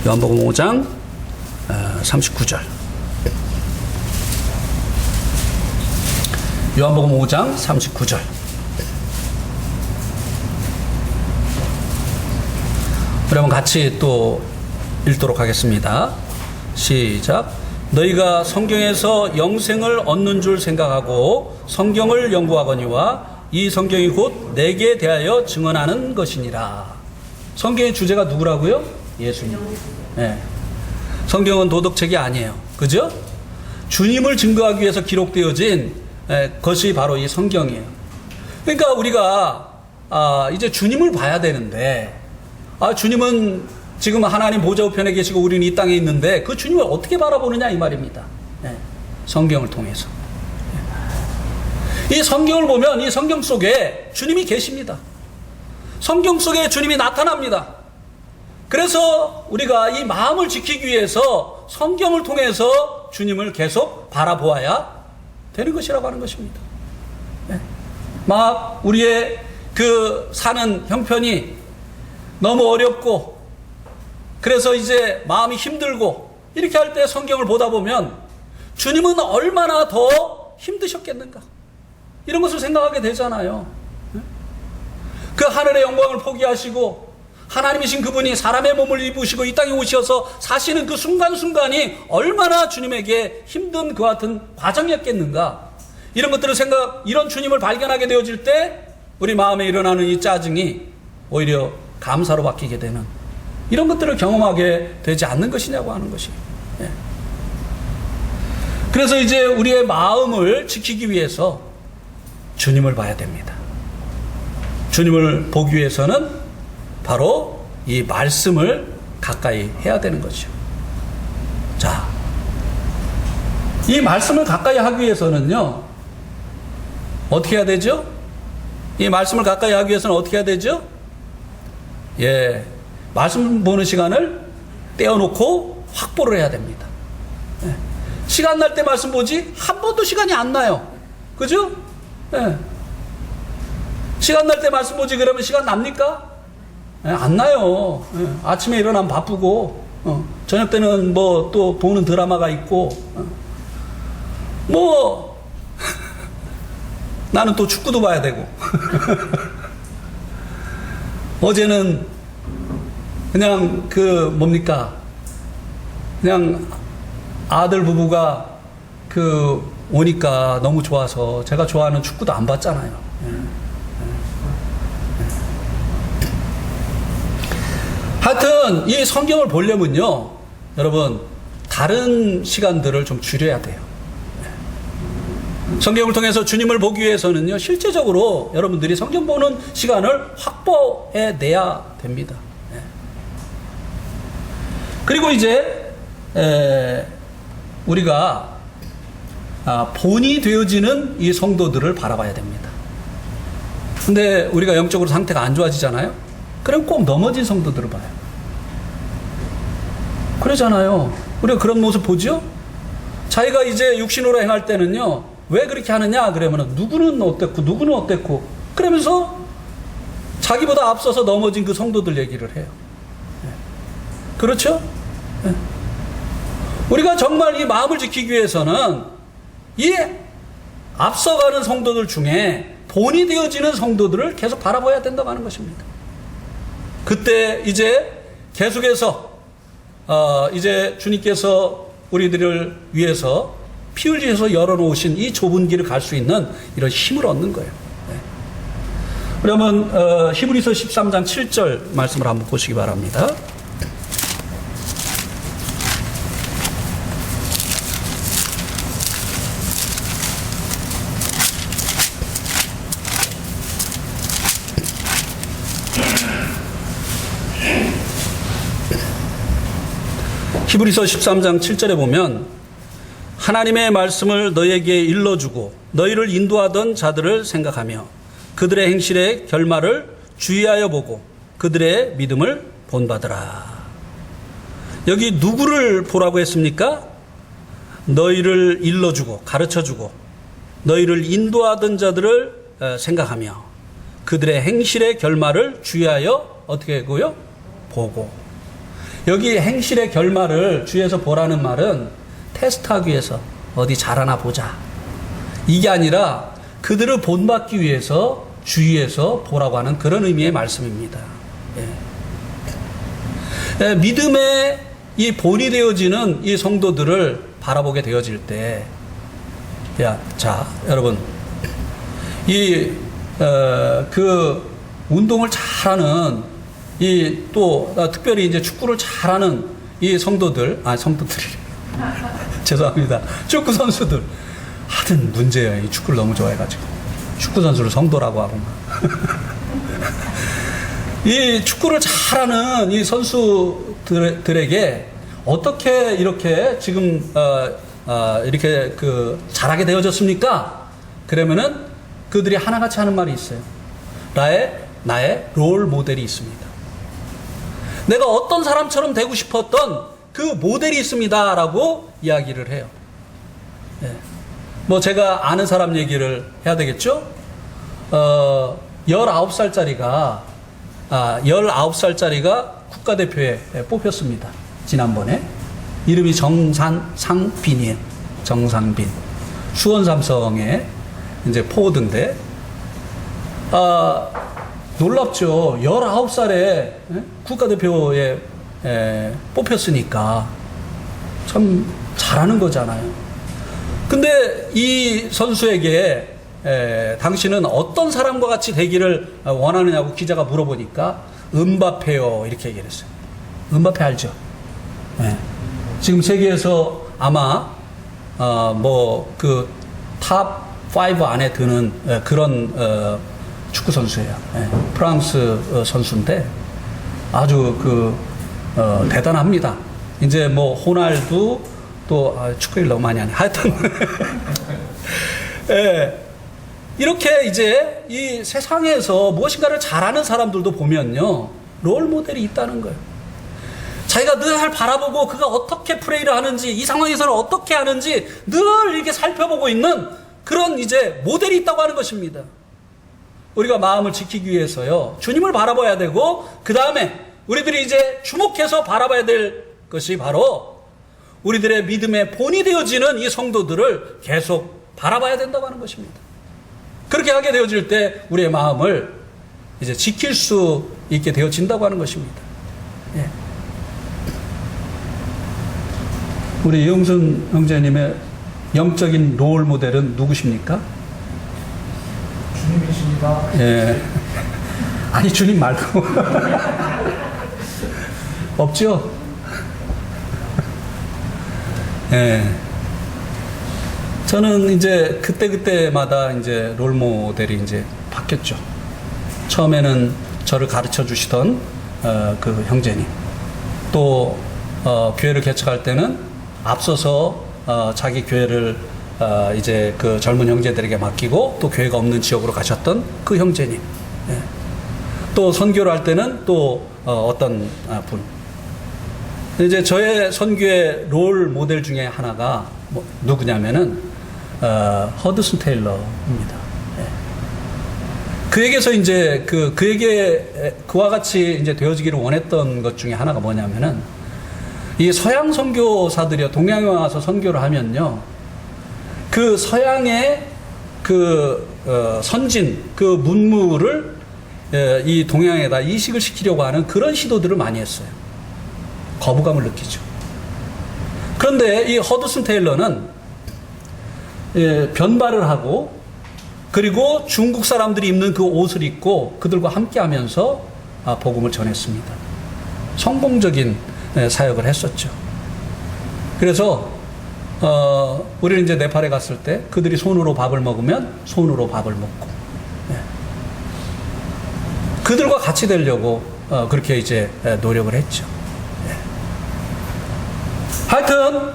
요한복음 5장 39절. 요한복음 5장 39절. 우리 한번 같이 또 읽도록 하겠습니다. 시작. 너희가 성경에서 영생을 얻는 줄 생각하고 성경을 연구하거니와 이 성경이 곧 내게 대하여 증언하는 것이니라. 성경의 주제가 누구라고요? 예수님. 네. 성경은 도덕책이 아니에요. 그죠? 주님을 증거하기 위해서 기록되어진 것이 바로 이 성경이에요. 그러니까 우리가 이제 주님을 봐야 되는데, 주님은 지금 하나님 보좌 우편에 계시고 우리는 이 땅에 있는데 그 주님을 어떻게 바라보느냐 이 말입니다. 성경을 통해서. 이 성경을 보면 이 성경 속에 주님이 계십니다. 성경 속에 주님이 나타납니다. 그래서 우리가 이 마음을 지키기 위해서 성경을 통해서 주님을 계속 바라보아야 되는 것이라고 하는 것입니다. 막 우리의 그 사는 형편이 너무 어렵고, 그래서 이제 마음이 힘들고 이렇게 할 때 성경을 보다 보면 주님은 얼마나 더 힘드셨겠는가, 이런 것을 생각하게 되잖아요. 그 하늘의 영광을 포기하시고 하나님이신 그분이 사람의 몸을 입으시고 이 땅에 오셔서 사시는 그 순간순간이 얼마나 주님에게 힘든 그 같은 과정이었겠는가, 이런 것들을 이런 주님을 발견하게 되어질 때 우리 마음에 일어나는 이 짜증이 오히려 감사로 바뀌게 되는, 이런 것들을 경험하게 되지 않는 것이냐고 하는 것이. 그래서 이제 우리의 마음을 지키기 위해서 주님을 봐야 됩니다. 주님을 보기 위해서는 바로 이 말씀을 가까이 해야 되는 거죠. 자, 이 말씀을 가까이 하기 위해서는요, 어떻게 해야 되죠? 이 말씀을 가까이 하기 위해서는 어떻게 해야 되죠? 말씀 보는 시간을 떼어놓고 확보를 해야 됩니다. 시간 날 때 말씀 보지 한 번도 시간이 안 나요. 그죠? 시간 날 때 말씀 보지 그러면 시간 납니까? 안 나요. 아침에 일어나면 바쁘고, 저녁 때는 뭐 또 보는 드라마가 있고, 나는 또 축구도 봐야 되고. 어제는 그냥 그냥 아들 부부가 오니까 너무 좋아서 제가 좋아하는 축구도 안 봤잖아요. 하여튼 이 성경을 보려면요, 여러분 다른 시간들을 좀 줄여야 돼요. 성경을 통해서 주님을 보기 위해서는요, 실제적으로 여러분들이 성경 보는 시간을 확보해내야 됩니다. 그리고 이제 우리가 본이 되어지는 이 성도들을 바라봐야 됩니다. 근데 우리가 영적으로 상태가 안 좋아지잖아요. 그럼 꼭 넘어진 성도들을 봐요. 그러잖아요. 우리가 그런 모습 보죠? 자기가 이제 육신으로 행할 때는요, 왜 그렇게 하느냐 그러면 누구는 어땠고 누구는 어땠고 그러면서 자기보다 앞서서 넘어진 그 성도들 얘기를 해요. 그렇죠? 우리가 정말 이 마음을 지키기 위해서는 이 앞서가는 성도들 중에 본이 되어지는 성도들을 계속 바라봐야 된다고 하는 것입니다. 그때 이제 계속해서 이제 주님께서 우리들을 위해서 피 흘리셔서 열어놓으신 이 좁은 길을 갈 수 있는 이런 힘을 얻는 거예요. 그러면 히브리서 13장 7절 말씀을 한번 보시기 바랍니다. 히브리서 13장 7절에 보면 하나님의 말씀을 너에게 일러주고 너희를 인도하던 자들을 생각하며 그들의 행실의 결말을 주의하여 보고 그들의 믿음을 본받으라. 여기 누구를 보라고 했습니까? 너희를 일러주고 가르쳐주고 너희를 인도하던 자들을 생각하며 그들의 행실의 결말을 주의하여 어떻게 하고요? 보고. 여기 행실의 결말을 주의해서 보라는 말은 테스트하기 위해서 어디 잘하나 보자. 이게 아니라 그들을 본받기 위해서 주의해서 보라고 하는 그런 의미의 말씀입니다. 예. 믿음의 이 본이 되어지는 이 성도들을 바라보게 되어질 때, 자, 여러분, 그 운동을 잘하는 또 특별히 이제 축구를 잘하는 이 성도들이 죄송합니다. 축구 선수들 하여튼 문제예요. 이 축구를 너무 좋아해가지고 축구 선수를 성도라고 하고 이 축구를 잘하는 이 선수들에게 어떻게 이렇게 지금 이렇게 잘하게 되어졌습니까? 그러면은 그들이 하나같이 하는 말이 있어요. 나의 롤 모델이 있습니다. 내가 어떤 사람처럼 되고 싶었던 그 모델이 있습니다라고 이야기를 해요. 예. 뭐 제가 아는 사람 얘기를 해야 되겠죠? 19살짜리가 국가대표에 뽑혔습니다. 지난번에. 이름이 정상빈이에요. 정상빈. 수원 삼성의 이제 포워드인데, 놀랍죠. 19살에 국가대표에 뽑혔으니까 참 잘하는 거잖아요. 근데 이 선수에게 당신은 어떤 사람과 같이 되기를 원하느냐고 기자가 물어보니까 음바페요 이렇게 얘기를 했어요. 음바페 알죠? 네. 지금 세계에서 아마 탑 5 안에 드는 그런 축구 선수예요. 네. 프랑스 선수인데 아주 대단합니다. 이제 뭐 호날두 또 축구를 너무 많이 하네. 하여튼 예. 이렇게 이제 이 세상에서 무엇인가를 잘하는 사람들도 보면요, 롤 모델이 있다는 거예요. 자기가 늘 바라보고 그가 어떻게 플레이를 하는지, 이 상황에서는 어떻게 하는지 늘 이렇게 살펴보고 있는 그런 이제 모델이 있다고 하는 것입니다. 우리가 마음을 지키기 위해서요, 주님을 바라봐야 되고, 그 다음에 우리들이 이제 주목해서 바라봐야 될 것이 바로 우리들의 믿음의 본이 되어지는 이 성도들을 계속 바라봐야 된다고 하는 것입니다. 그렇게 하게 되어질 때 우리의 마음을 이제 지킬 수 있게 되어진다고 하는 것입니다. 예. 우리 이용순 형제님의 영적인 롤 모델은 누구십니까? 주님이십니다. 예. 아니, 주님 말고. 없죠? 예. 저는 이제 그때마다 이제 롤 모델이 이제 바뀌었죠. 처음에는 저를 가르쳐 주시던 그 형제님. 또 교회를 개척할 때는 앞서서 자기 교회를 이제 그 젊은 형제들에게 맡기고 또 교회가 없는 지역으로 가셨던 그 형제님. 예. 또 선교를 할 때는 또 어떤 분. 이제 저의 선교의 롤 모델 중에 하나가 누구냐면은 허드슨 테일러입니다. 예. 그에게서 이제 그에게 그와 같이 이제 되어지기를 원했던 것 중에 하나가 뭐냐면은, 이 서양 선교사들이요, 동양에 와서 선교를 하면요, 그 서양의 선진 그 문물을 이 동양에다 이식을 시키려고 하는 그런 시도들을 많이 했어요. 거부감을 느끼죠. 그런데 이 허드슨 테일러는 변발을 하고 그리고 중국 사람들이 입는 그 옷을 입고 그들과 함께 하면서 복음을 전했습니다. 성공적인 사역을 했었죠. 그래서 우리는 이제 네팔에 갔을 때 그들이 손으로 밥을 먹으면 손으로 밥을 먹고, 그들과 같이 되려고 그렇게 이제 노력을 했죠. 하여튼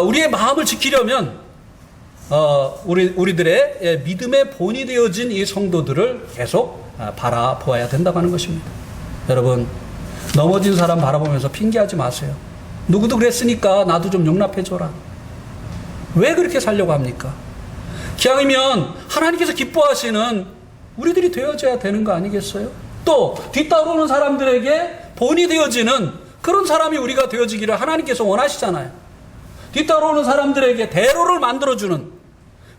우리의 마음을 지키려면 우리들의 믿음의 본이 되어진 이 성도들을 계속 바라보아야 된다고 하는 것입니다. 여러분, 넘어진 사람 바라보면서 핑계하지 마세요. 누구도 그랬으니까 나도 좀 용납해줘라. 왜 그렇게 살려고 합니까? 기왕이면 하나님께서 기뻐하시는 우리들이 되어져야 되는 거 아니겠어요? 또 뒤따르는 사람들에게 본이 되어지는 그런 사람이 우리가 되어지기를 하나님께서 원하시잖아요. 뒤따르는 사람들에게 대로를 만들어주는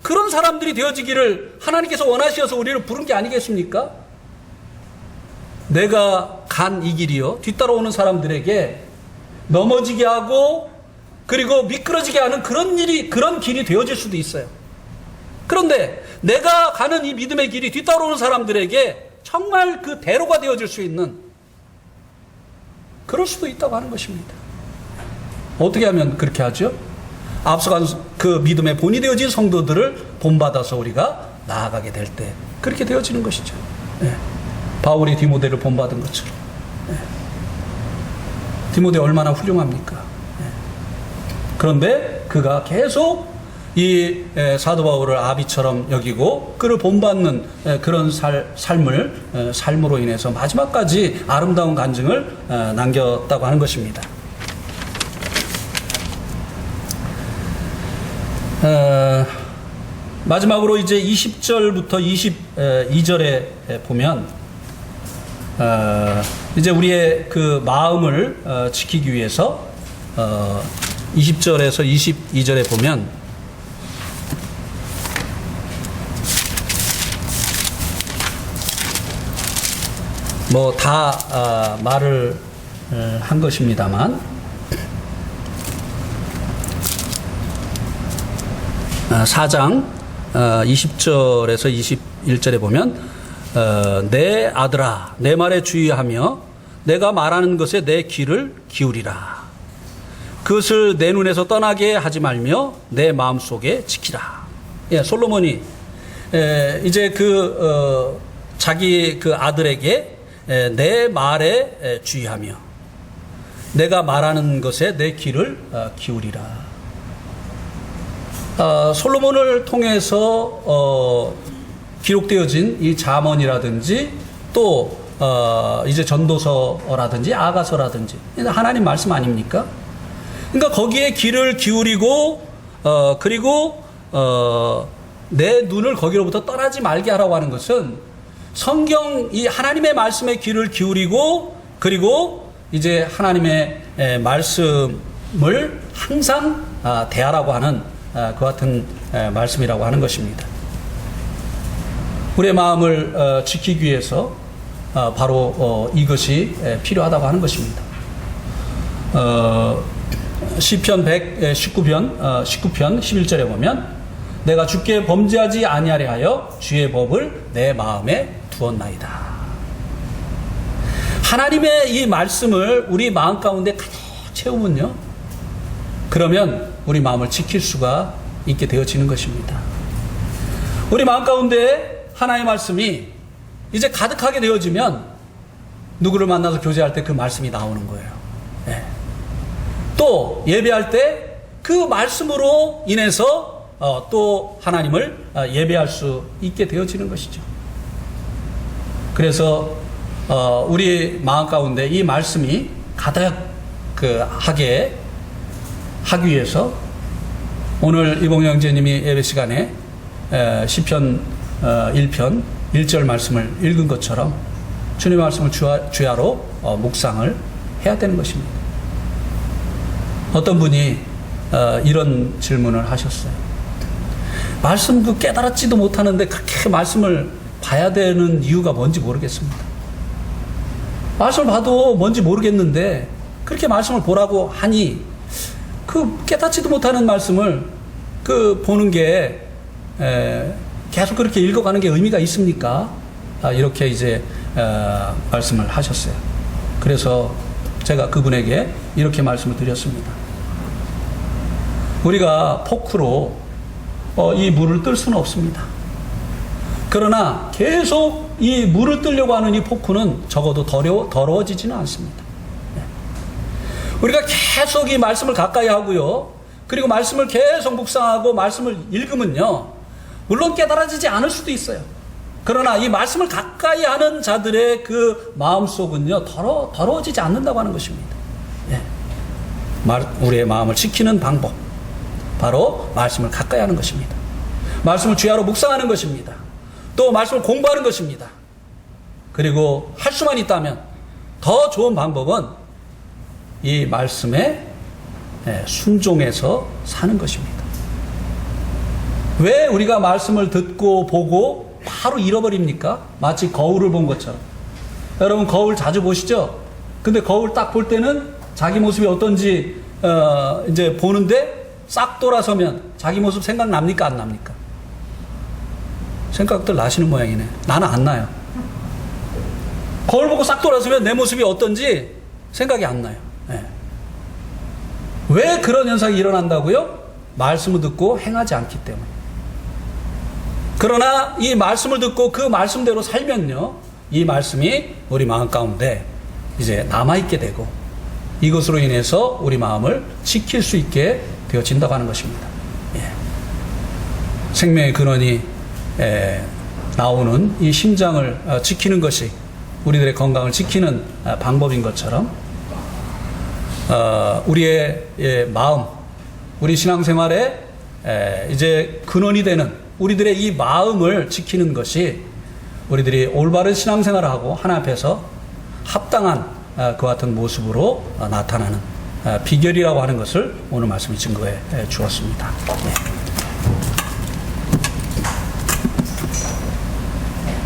그런 사람들이 되어지기를 하나님께서 원하셔서 우리를 부른 게 아니겠습니까? 내가 간 이 길이요, 뒤따라오는 사람들에게 넘어지게 하고 그리고 미끄러지게 하는 그런 길이 되어질 수도 있어요. 그런데 내가 가는 이 믿음의 길이 뒤따라오는 사람들에게 정말 그 대로가 되어질 수 있는, 그럴 수도 있다고 하는 것입니다. 어떻게 하면 그렇게 하죠? 앞서간 그 믿음의 본이 되어진 성도들을 본받아서 우리가 나아가게 될 때 그렇게 되어지는 것이죠. 바울이 디모데를 본받은 것처럼. 디모데 얼마나 훌륭합니까? 그런데 그가 계속 이 사도 바울을 아비처럼 여기고 그를 본받는 그런 삶으로 인해서 마지막까지 아름다운 간증을 남겼다고 하는 것입니다. 마지막으로 이제 20절부터 22절에 보면 이제 우리의 그 마음을 지키기 위해서 20절에서 22절에 보면 뭐 다 말을 한 것입니다만 4장 20절에서 21절에 보면 내 아들아 내 말에 주의하며 내가 말하는 것에 내 귀를 기울이라. 그것을 내 눈에서 떠나게 하지 말며 내 마음속에 지키라. 솔로몬이 이제 자기 그 아들에게 내 말에 주의하며 내가 말하는 것에 내 귀를 기울이라. 솔로몬을 통해서 기록되어진 이 잠언이라든지 또 이제 전도서라든지 아가서라든지 하나님 말씀 아닙니까? 그러니까 거기에 귀를 기울이고 그리고 내 눈을 거기로부터 떠나지 말게 하라고 하는 것은 성경 이 하나님의 말씀에 귀를 기울이고 그리고 이제 하나님의 말씀을 항상 대하라고 하는 그 같은 말씀이라고 하는 것입니다. 우리의 마음을 지키기 위해서 바로 이것이 필요하다고 하는 것입니다. 시편 119편 11절에 보면 내가 주께 범죄하지 아니하려 하여 주의 법을 내 마음에 두었나이다. 하나님의 이 말씀을 우리 마음 가운데 가득 채우면요, 그러면 우리 마음을 지킬 수가 있게 되어지는 것입니다. 우리 마음 가운데 하나님의 말씀이 이제 가득하게 되어지면 누구를 만나서 교제할 때 그 말씀이 나오는 거예요. 또 예배할 때 그 말씀으로 인해서 또 하나님을 예배할 수 있게 되어지는 것이죠. 그래서 우리 마음 가운데 이 말씀이 가득하게 하기 위해서 오늘 이봉영 형제님이 예배 시간에 시편 1편 1절 말씀을 읽은 것처럼 주님의 말씀을 주야로 묵상을 해야 되는 것입니다. 어떤 분이 이런 질문을 하셨어요. 말씀 깨달았지도 못하는데 그렇게 말씀을 봐야 되는 이유가 뭔지 모르겠습니다. 말씀을 봐도 뭔지 모르겠는데 그렇게 말씀을 보라고 하니 깨닫지도 못하는 말씀을 보는 게 계속 그렇게 읽어가는 게 의미가 있습니까? 이렇게 이제 말씀을 하셨어요. 그래서 제가 그분에게 이렇게 말씀을 드렸습니다. 우리가 포크로 이 물을 뜰 수는 없습니다. 그러나 계속 이 물을 뜨려고 하는 이 포크는 적어도 더러워지지는 않습니다. 우리가 계속 이 말씀을 가까이 하고요. 그리고 말씀을 계속 묵상하고 말씀을 읽으면요. 물론 깨달아지지 않을 수도 있어요. 그러나 이 말씀을 가까이 하는 자들의 그 마음속은요. 더러워지지 않는다고 하는 것입니다. 예. 우리의 마음을 지키는 방법. 바로 말씀을 가까이 하는 것입니다. 말씀을 주야로 묵상하는 것입니다. 또 말씀을 공부하는 것입니다. 그리고 할 수만 있다면 더 좋은 방법은 이 말씀에 순종해서 사는 것입니다. 왜 우리가 말씀을 듣고 보고 바로 잃어버립니까? 마치 거울을 본 것처럼. 여러분 거울 자주 보시죠? 근데 거울 딱 볼 때는 자기 모습이 어떤지 이제 보는데 싹 돌아서면 자기 모습 생각납니까? 안 납니까? 생각들 나시는 모양이네. 나는 안 나요. 거울 보고 싹 돌아서면 내 모습이 어떤지 생각이 안 나요. 네. 왜 그런 현상이 일어난다고요? 말씀을 듣고 행하지 않기 때문에. 그러나 이 말씀을 듣고 그 말씀대로 살면요, 이 말씀이 우리 마음 가운데 이제 남아있게 되고 이것으로 인해서 우리 마음을 지킬 수 있게 되어진다고 하는 것입니다. 예. 생명의 근원이 나오는 이 심장을 지키는 것이 우리들의 건강을 지키는 방법인 것처럼 우리의 마음, 우리 신앙생활에 이제 근원이 되는 우리들의 이 마음을 지키는 것이 우리들이 올바른 신앙생활을 하고 하나님 앞에서 합당한 그 같은 모습으로 나타나는 비결이라고 하는 것을 오늘 말씀이 증거해 주었습니다. 네.